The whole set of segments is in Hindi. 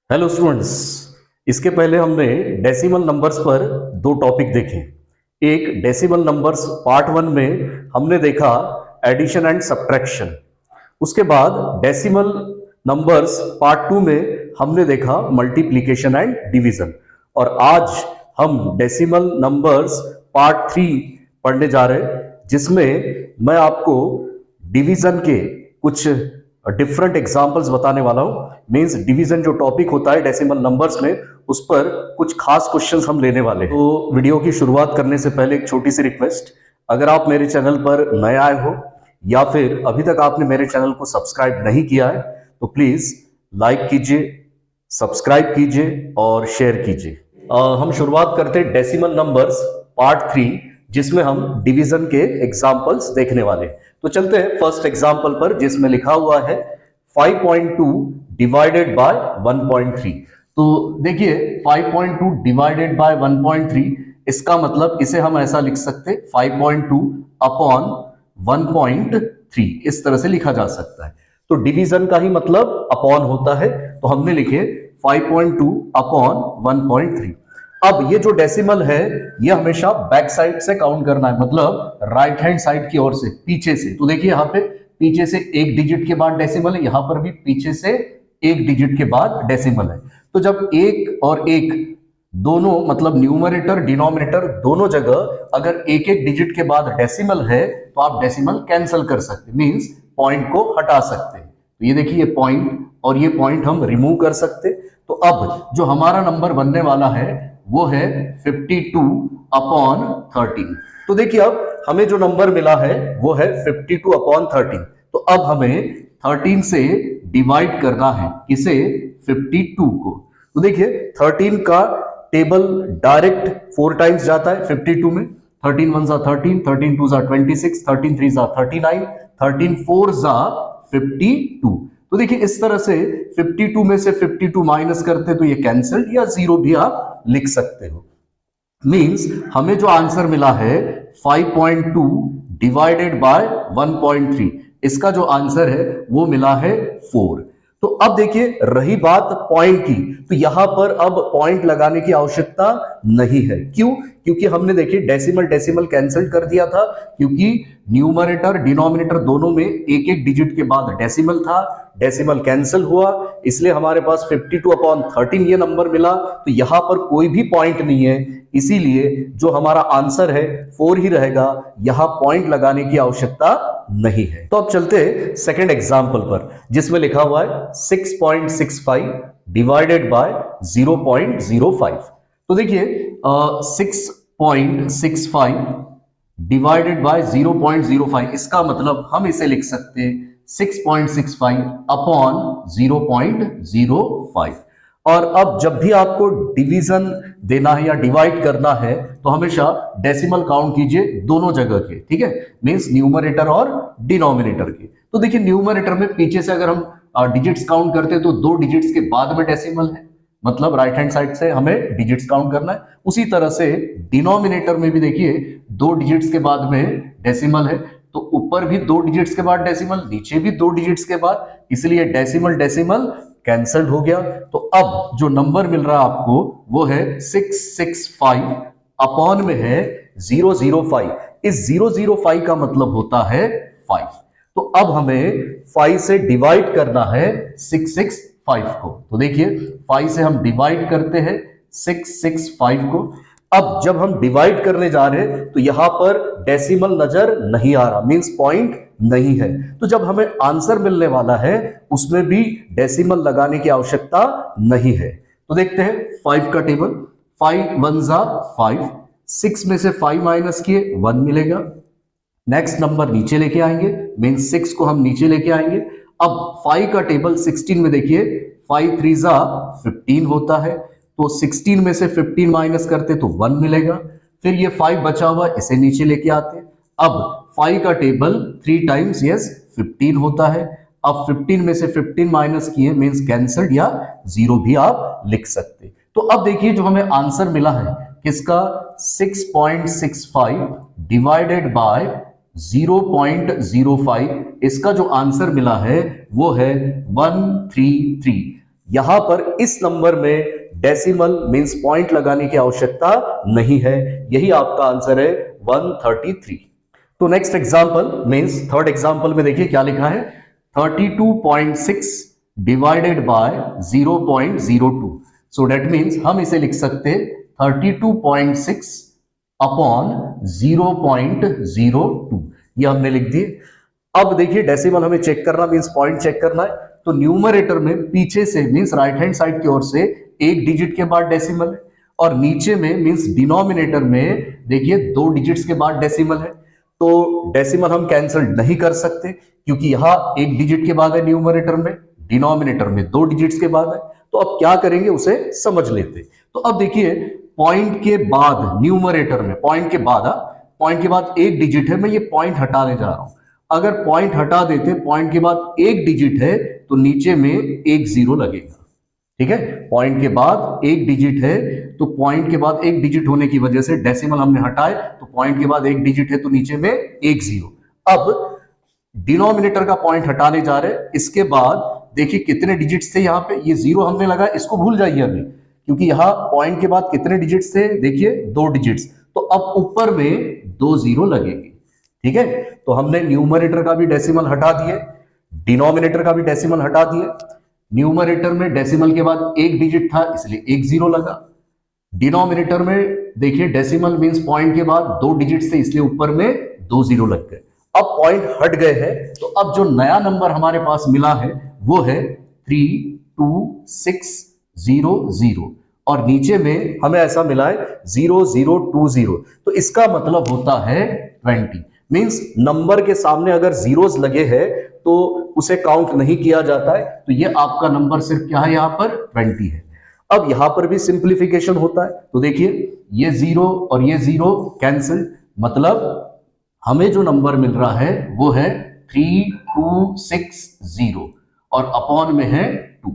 Hello students. इसके पहले हमने डेसिमल नंबर्स पर दो टॉपिक देखे। एक डेसिमल नंबर्स पार्ट वन में हमने देखा एडिशन एंड सब्ट्रैक्शन। उसके बाद डेसिमल नंबर्स पार्ट टू में हमने देखा मल्टीप्लिकेशन एंड डिवीजन। और आज हम डेसिमल नंबर्स पार्ट थ्री पढ़ने जा रहे हैं, जिसमें मैं आपको डिवीजन के कुछ डिफरेंट एग्जांपल्स बताने वाला हूं। मींस डिवीजन जो टॉपिक होता है डेसिमल नंबर्स में, उस पर कुछ खास क्वेश्चंस हम लेने वाले हैं। तो वीडियो की शुरुआत करने से पहले एक छोटी सी रिक्वेस्ट, अगर आप मेरे चैनल पर नए आए हो या फिर अभी तक आपने मेरे चैनल को सब्सक्राइब नहीं किया है तो प्लीज लाइक कीजिए, सब्सक्राइब कीजिए और शेयर कीजिए। हम शुरुआत करते हैं डेसिमल नंबर्स पार्ट थ्री, जिसमें हम डिवीजन के एग्जाम्पल्स देखने वाले हैं। तो चलते हैं फर्स्ट एग्जाम्पल पर, जिसमें लिखा हुआ है 5.2 डिवाइडेड बाय 1.3। तो देखिए 5.2 डिवाइडेड बाय 1.3, इसका मतलब इसे हम ऐसा लिख सकते हैं 5.2 अपॉन 1.3, इस तरह से लिखा जा सकता है। तो डिवीजन का ही मतलब अपॉन होता है, तो हमने लिखे 5.2 अपॉन 1.3। अब ये जो डेसिमल है ये हमेशा बैक साइड से काउंट करना है, मतलब राइट हैंड साइड की ओर से, पीछे से। तो देखिए यहाँ पे पीछे से एक डिजिट के बाद डेसिमल है, यहां पर भी पीछे से एक डिजिट के बाद डेसिमल है। तो जब एक और एक दोनों, मतलब न्यूमरेटर डिनोमिनेटर दोनों जगह अगर एक एक डिजिट के बाद डेसिमल है तो आप डेसिमल कैंसिल कर सकते, मींस पॉइंट को हटा सकते हैं। तो ये देखिए ये पॉइंट और ये पॉइंट हम रिमूव कर सकते। तो अब जो हमारा नंबर बनने वाला है वो है 52 अपॉन 13। तो देखिए अब हमें जो नंबर मिला है वो है 52 अपॉन 13। तो अब हमें 13 से डिवाइड करना है, किसे? 52 को। तो देखिए 13 का टेबल डायरेक्ट 4 टाइम्स जाता है 52 में। 13 1 जा 13, 13 2 जा 26, 13 3 जा 39, 13 4 जा 52। तो देखिए इस तरह से 52 में से 52 माइनस करते तो ये कैंसिल, या जीरो भी आप लिख सकते हो। मींस हमें जो आंसर मिला है 5.2 डिवाइडेड बाय 1.3, इसका जो आंसर है वो मिला है 4। तो अब देखिए रही बात पॉइंट की, तो यहां पर अब पॉइंट लगाने की आवश्यकता नहीं है। क्यों? क्योंकि हमने देखिए डेसिमल डेसिमल कैंसिल कर दिया था, क्योंकि न्यूमरेटर डिनोमिनेटर दोनों में एक एक डिजिट के बाद डेसिमल था, डेसिमल कैंसिल हुआ, इसलिए हमारे पास 52 अपॉन 13 ये नंबर मिला। तो यहां पर कोई भी पॉइंट नहीं है, इसीलिए जो हमारा आंसर है 4 ही रहेगा, यहां पॉइंट लगाने की आवश्यकता नहीं है। तो अब चलते हैं सेकंड एग्जांपल पर, जिसमें लिखा हुआ है 6.65 डिवाइडेड बाय 0.05। तो देखिए 6.65 डिवाइडेड बाय 0.05, इसका मतलब हम इसे लिख सकते हैं 6.65 अपॉन 0.05। और अब जब भी आपको डिवीजन देना है या डिवाइड करना है तो हमेशा डेसिमल काउंट कीजिए दोनों जगह के, ठीक है? मींस न्यूमरेटर और डिनोमिनेटर के। तो देखिए न्यूमरेटर में पीछे से अगर हम डिजिट्स काउंट करते हैं तो 2 डिजिट्स के बाद में डेसिमल है, मतलब राइट हैंड साइड से हमें डिजिट्स काउंट करना है। उसी तरह से डिनोमिनेटर में भी देखिए 2 डिजिट्स के बाद में डेसिमल है, तो ऊपर भी 2 डिजिट्स के बाद डेसिमल, नीचे भी 2 डिजिट्स के बाद, इसलिए डेसिमल डेसिमल कैंसल्ड हो गया। तो अब जो नंबर मिल रहा है आपको वो है 665 अपॉन में है 005। इस 005 का मतलब होता है 5। तो अब हमें 5 से डिवाइड करना है 665 को। तो देखिए 5 से हम डिवाइड करते हैं 665 को। अब जब हम डिवाइड करने जा रहे हैं तो यहां पर डेसिमल नजर नहीं आ रहा, मींस पॉइंट नहीं है। तो जब हमें आंसर मिलने वाला है उसमें भी डेसिमल लगाने की आवश्यकता नहीं है। तो देखते हैं 5 का टेबल। 5 1 जा 5, 6 में से 5 माइनस किए 1 मिलेगा। नेक्स्ट नंबर नीचे लेके आएंगे, मींस 6 को हम नीचे लेके आएंगे। अब 5 का टेबल 16 में देखिए 5 3 जा 15 होता है, तो 16 में से 15 माइनस करते तो 1 मिलेगा। फिर ये 5 बचा हुआ, इसे नीचे लेके आते। अब 5 का टेबल 3 टाइम्स 15 होता है। अब 15 में से 15 माइनस किए मींस कैंसल्ड, या जीरो भी आप लिख सकते। तो अब देखिए जो हमें आंसर मिला है किसका, 6.65 डिवाइडेड बाय 0.05, इसका जो आंसर मिला है वो है 133। यहां पर इस नंबर में डेसिमल मींस पॉइंट लगाने की आवश्यकता नहीं है। यही आपका आंसर है 133। तो next example means third example में देखिए क्या लिखा है, 32.6 divided by 0.02। So that means हम इसे लिख सकते 32.6 अपॉन 0.02, ये हमने लिख दिए। अब देखिए डेसिमल हमें चेक करना मींस पॉइंट चेक करना है, तो न्यूमरेटर में पीछे से मींस राइट हैंड साइड की ओर से एक डिजिट के बाद डेसिमल है, और नीचे में मींस डिनोमिनेटर में देखिए 2 डिजिट्स के बाद डेसिमल है। तो डेसिमल हम कैंसिल नहीं कर सकते क्योंकि यहां एक डिजिट के बाद है न्यूमरेटर में, डिनोमिनेटर में 2 डिजिट्स के बाद है। तो अब क्या करेंगे उसे समझ लेते। तो अब देखिए पॉइंट के बाद न्यूमरेटर में पॉइंट के बाद एक डिजिट है, मैं ये पॉइंट हटाने जा रहा हूं। अगर पॉइंट हटा देते, पॉइंट के बाद एक डिजिट है तो नीचे में एक जीरो लगेगा। ठीक है, पॉइंट के बाद एक डिजिट है तो पॉइंट के बाद एक डिजिट होने की वजह से डेसिमल हमने हटाए, तो पॉइंट के बाद एक डिजिट है तो नीचे में एक जीरो। अब डिनोमिनेटर का पॉइंट हटाने जा रहे हैं, इसके बाद देखिए कितने डिजिट्स थे यहाँ पे, ये जीरो हमने लगाया, इसको भूल जाइए अभी, क्योंकि यहाँ पॉइंट के बाद कितने डिजिट्स थे, देखिए 2 डिजिट्स, तो अब ऊपर में 2 जीरो लगेंगे। ठीक है, तो हमने न्यूमरेटर का भी डेसिमल हटा दिए, डिनोमिनेटर का भी डेसिमल हटा दिए। न्यूमरेटर में डेसिमल के बाद एक डिजिट था इसलिए एक जीरो लगा, डिनोमिनेटर में देखिए डेसिमल मींस पॉइंट के बाद 2 डिजिट थे इसलिए ऊपर में 2 जीरो लग गए। अब पॉइंट हट गए हैं तो अब जो नया नंबर हमारे पास मिला है वो है 32600, और नीचे में हमें ऐसा मिला है 0020। तो इसका मतलब होता है 20। मींस नंबर के सामने अगर जीरोस लगे हैं तो उसे काउंट नहीं किया जाता है, तो ये आपका नंबर सिर्फ क्या है, यहां पर 20 है। अब यहां पर भी सिंप्लीफिकेशन होता है, तो देखिए ये जीरो और ये जीरो कैंसिल, मतलब हमें जो नंबर मिल रहा है वो है 3260 और अपॉन में है 2।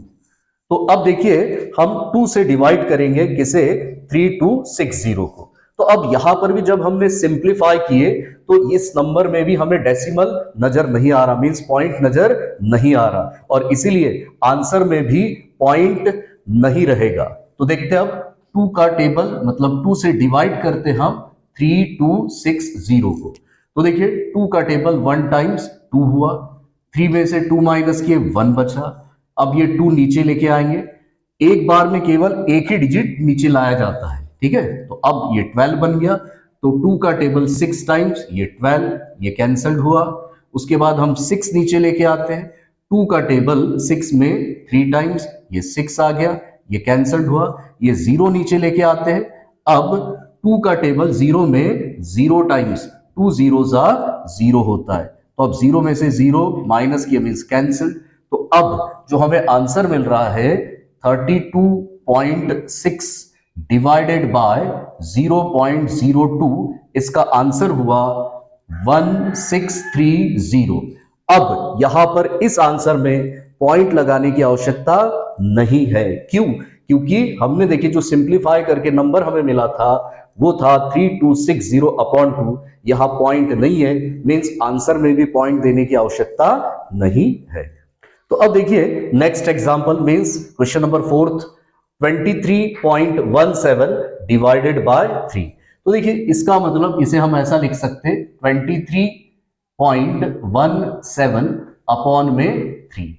तो अब देखिए हम 2 से डिवाइड करेंगे किसे, 3260 को। तो अब यहां पर भी जब हमने सिंप्लीफाई किए तो इस नंबर में भी हमें डेसिमल नजर नहीं आ रहा, मींस पॉइंट नजर नहीं आ रहा, और इसीलिए आंसर में भी पॉइंट नहीं रहेगा। तो देखते हैं अब 2 का टेबल, मतलब 2 से डिवाइड करते हम 3260 को। तो देखिए 2 का टेबल 1 टाइम्स 2 हुआ, 3 में से 2 माइनस किए 1 बचा। अब ये 2 नीचे लेके आएंगे, एक बार में केवल एक ही डिजिट नीचे लाया जाता है। ठीक है, तो अब ये 12 बन गया, तो 2 का टेबल 6 टाइम्स, ये 12, ये कैंसल्ड हुआ। उसके बाद हम 6 नीचे लेके आते हैं, 2 का टेबल 6 में 3 टाइम्स, ये 6 आ गया, ये कैंसल्ड हुआ। ये 0 नीचे लेके आते हैं, अब 2 का टेबल 0 में 0 टाइम्स, 2 जीरोस आ 0 होता है, तो अब 0 में से 0 माइनस किया मींस कैंसिल। तो अब जो हमें आंसर मिल रहा है 32.6 डिवाइडेड बाय 0.02, इसका आंसर हुआ 1630। अब यहां पर इस आंसर में पॉइंट लगाने की आवश्यकता नहीं है। क्यों? क्योंकि हमने देखिए जो सिंप्लीफाई करके नंबर हमें मिला था वो था 3260 अपॉन 2, यहां पॉइंट नहीं है, मींस आंसर में भी पॉइंट देने की आवश्यकता नहीं है। तो अब देखिए next example means question number 4, 23.17 divided by 3। तो देखिए इसका मतलब इसे हम ऐसा लिख सकते 23.17 अपॉन में 3।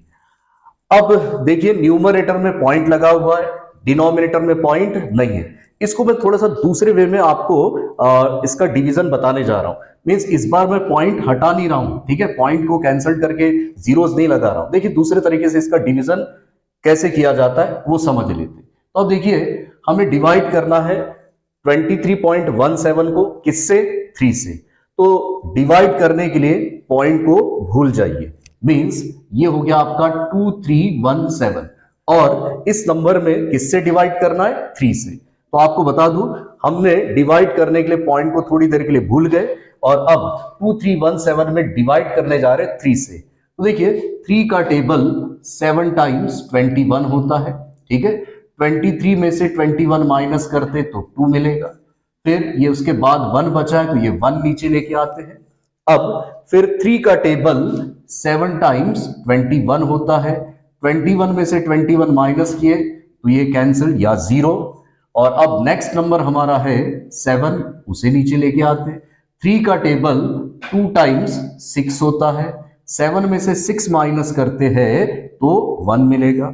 अब देखिए न्यूमरेटर में पॉइंट लगा हुआ है, डिनोमिनेटर में पॉइंट नहीं है। इसको मैं थोड़ा सा दूसरे वे में आपको इसका डिवीजन बताने जा रहा हूं। मींस इस बार मैं पॉइंट हटा नहीं रहा हूं, ठीक है, पॉइंट को कैंसिल करके जीरोस नहीं लगा रहा हूं। देखिए दूसरे तरीके से इसका डिवीजन कैसे किया जाता है वो समझ लेते। तो अब देखिए हमें डिवाइड करना है 23.17 को किससे, 3 से। तो डिवाइड करने के लिए पॉइंट को भूल जाइए, मींस ये हो गया आपका 2317, और इस नंबर में किससे डिवाइड करना है, 3 से। तो आपको बता दूं हमने डिवाइड करने के लिए पॉइंट को थोड़ी देर के लिए भूल गए, और अब 2317 में डिवाइड करने जा रहे 3 से। तो देखिए 3 का टेबल 7 टाइम्स 21 होता है, ठीक है, 23 में से 21 माइनस करते तो 2 मिलेगा, फिर ये उसके बाद 1 बचा है तो ये 1 नीचे लेके आते हैं। अब फिर 3 का टेबल 7 टाइम्स 21 होता है, 21 में से 21 माइनस किए तो ये कैंसिल या 0। और अब नेक्स्ट नंबर हमारा है 7, उसे नीचे लेके आते हैं। 3 का टेबल 2 टाइम्स 6 होता है, 7 में से 6 माइनस करते हैं तो 1 मिलेगा।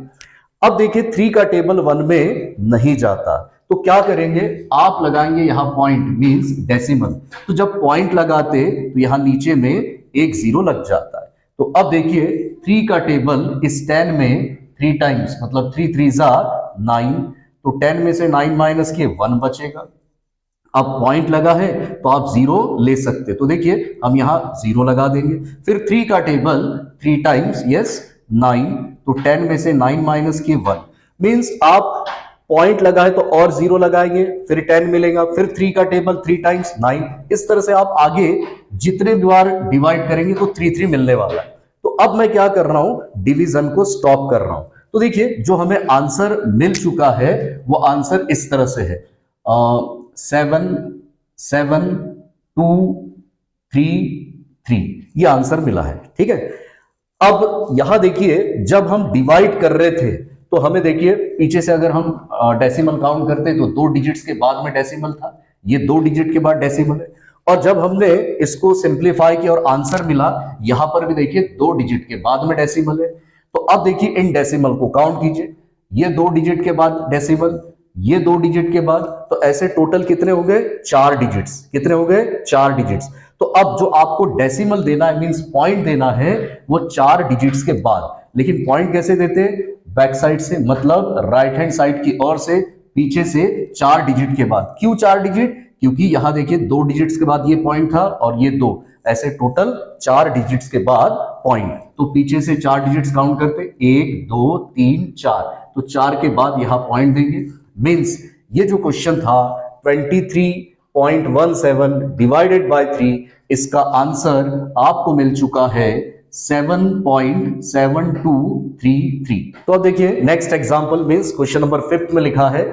अब देखिए 3 का टेबल 1 में नहीं जाता तो क्या करेंगे, आप लगाएंगे यहां पॉइंट मींस डेसिमल। तो जब पॉइंट लगाते तो यहां नीचे में एक 0 लग जाता है। तो अब देखिए 3 का टेबल इस 10 में 3 टाइम्स मतलब 3 3 जा 9, तो 10 में से 9 माइनस किए 1 बचेगा। अब पॉइंट लगा है तो आप 0 ले सकते, तो देखिए हम यहां 0 लगा देंगे। फिर 3 का टेबल 3 टाइम्स यस 9, तो 10 में से 9 माइनस किए 1, मींस आप पॉइंट लगा है तो और 0 लगाएंगे फिर 10 मिलेगा। फिर 3 का टेबल 3 टाइम्स 9, इस तरह से आप आगे जितने बार डिवाइड करेंगे तो 3 3 मिलने वाला है। तो अब मैं क्या कर रहा हूं, डिवीजन को स्टॉप कर रहा हूं। तो देखिए जो हमें आंसर मिल चुका है वो आंसर इस तरह से है 7 7 2 3 3, ये आंसर मिला है। ठीक है, अब यहां देखिए जब हम डिवाइड कर रहे थे तो हमें देखिए पीछे से अगर हम डेसिमल काउंट करते तो 2 डिजिट्स के बाद में डेसिमल था, ये 2 डिजिट के बाद डेसिमल है। और जब हमने इसको सिंप्लीफाई किया और आंसर मिला, यहां पर भी देखिए 2 डिजिट के बाद में डेसिमल है। तो अब देखिए इन डेसिमल को काउंट कीजिए, ये 2 डिजिट के बाद डेसिमल, ये 2 डिजिट के बाद, तो ऐसे टोटल कितने हो गए 4 डिजिट्स। कितने हो गए 4 डिजिट्स। तो अब जो आपको डेसिमल देना है मींस पॉइंट देना है वो 4 डिजिट्स के बाद। लेकिन पॉइंट कैसे देते, बैक साइड से, मतलब राइट हैंड साइड की ओर से, पीछे से 4 डिजिट के बाद। क्यों 4 डिजिट, क्योंकि यहां देखिए 2 डिजिट्स के बाद ये पॉइंट था और ये 2, ऐसे टोटल 4 डिजिट्स के बाद पॉइंट। तो पीछे से 4 डिजिट्स काउंट करते 1 2 3 4, तो 4 के बाद यहां पॉइंट देंगे। मींस ये जो क्वेश्चन था 23.17 डिवाइडेड बाय 3, इसका आंसर आपको मिल चुका है 7.7233। तो अब देखिए next example means question number 5 में लिखा है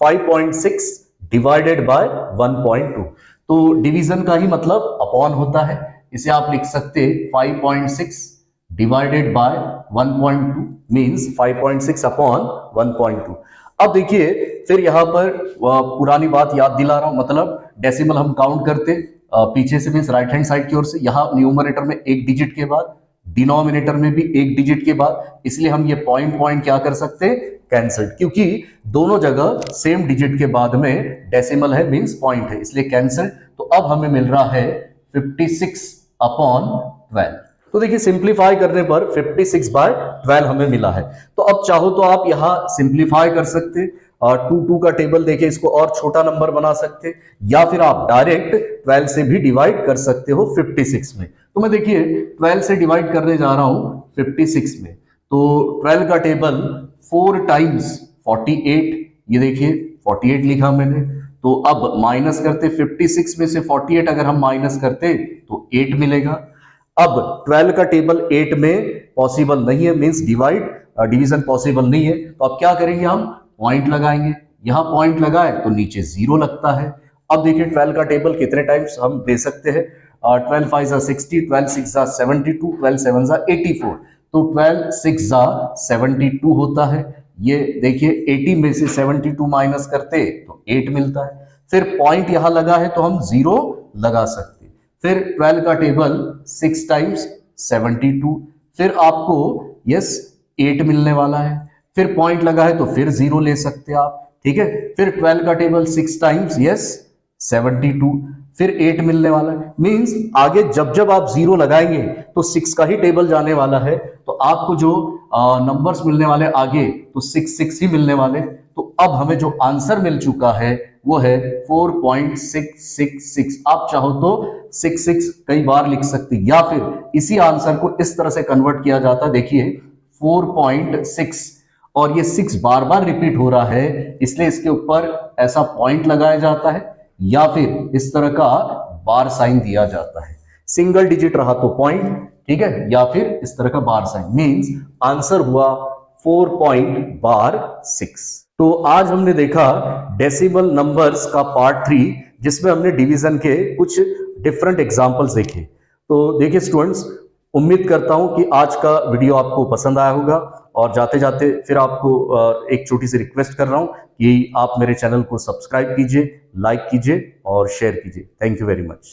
5.6 डिवाइडेड बाय 1.2। तो डिवीजन का ही मतलब अपॉन होता है, इसे आप लिख सकते 5.6 डिवाइडेड बाय 1.2 मींस 5.6 अपॉन 1.2। अब देखिए फिर यहां पर पुरानी बात याद दिला रहा हूं, मतलब डेसिमल हम काउंट करते पीछे से मींस राइट हैंड साइड की ओर से, यहां न्यूमरेटर में 1 डिजिट के बाद, डिनोमिनेटर में भी 1 डिजिट के बाद, इसलिए हम ये पॉइंट पॉइंट क्या कर सकते हैं कैंसिल, क्योंकि दोनों जगह सेम डिजिट के बाद में डेसिमल है मींस पॉइंट है, इसलिए कैंसिल। तो अब हमें मिल रहा है 56 अपॉन 12। तो देखिए सिंप्लीफाई करने पर 56/12 हमें मिला है। तो अब चाहो तो आप यहां सिंप्लीफाई कर सकते और 2 का टेबल देके इसको और छोटा नंबर बना सकते, या फिर आप डायरेक्ट 12 से भी डिवाइड कर सकते हो 56 में। तो मैं देखिए 12 से डिवाइड करने जा रहा हूं 56 में, तो 12 का टेबल 4 टाइम्स 48, ये देखिए 48 लिखा मैंने। तो अब माइनस करते 56 में से 48 अगर हम माइनस करते तो 8 मिलेगा। अब 12 का टेबल 8 में पॉसिबल नहीं है मींस डिवीजन पॉसिबल नहीं है, तो अब क्या करेंगे हम पॉइंट लगाएंगे। यहां पॉइंट लगाए तो नीचे 0 लगता है। अब देखिए 12 का टेबल कितने टाइम्स हम दे सकते हैं, 12 5 जा 60, 12 6 जा 72, 12 7 जा 84, तो 12 6 जा 72 होता है। ये देखिए 80 में से 72 माइनस करते तो 8 मिलता है। फिर पॉइंट यहां लगा है तो हम 0 लगा सकते। फिर 12 का टेबल 6 टाइम्स 72, फिर आपको यस 8 मिलने वाला है। फिर पॉइंट लगा है तो फिर 0 ले सकते आप, ठीक है। फिर 12 का टेबल 6 टाइम्स यस 72, फिर 8 मिलने वाला है। मींस आगे जब जब आप 0 लगाएंगे तो 6 का ही टेबल जाने वाला है, तो आपको जो नंबर्स मिलने वाले आगे तो 6 6 ही मिलने वाले। तो अब हमें जो आंसर मिल चुका है वो है 4.666। आप चाहो तो 66 कई बार लिख सकते, या फिर इसी आंसर को इस तरह से कन्वर्ट किया जाता, देखिए 4.6, और ये 6 बार बार रिपीट हो रहा है इसलिए इसके ऊपर ऐसा पॉइंट लगाया जाता है, या फिर इस तरह का बार साइन दिया जाता है। सिंगल डिजिट रहा तो पॉइंट, ठीक है, या फिर इस तरह का बार साइन। मींस आंसर हुआ 4.6। तो आज हमने देखा डेसिमल नंबर्स का पार्ट 3, जिसमें हमने डिवीजन के कुछ डिफरेंट एग्जांपल्स देखे। तो देखिए स्टूडेंट्स, उम्मीद करता हूं कि आज का वीडियो आपको पसंद आया होगा। और जाते जाते फिर आपको एक छोटी सी रिक्वेस्ट कर रहा हूं कि आप मेरे चैनल को सब्सक्राइब कीजिए, लाइक कीजिए और शेयर कीजिए। Thank you very much.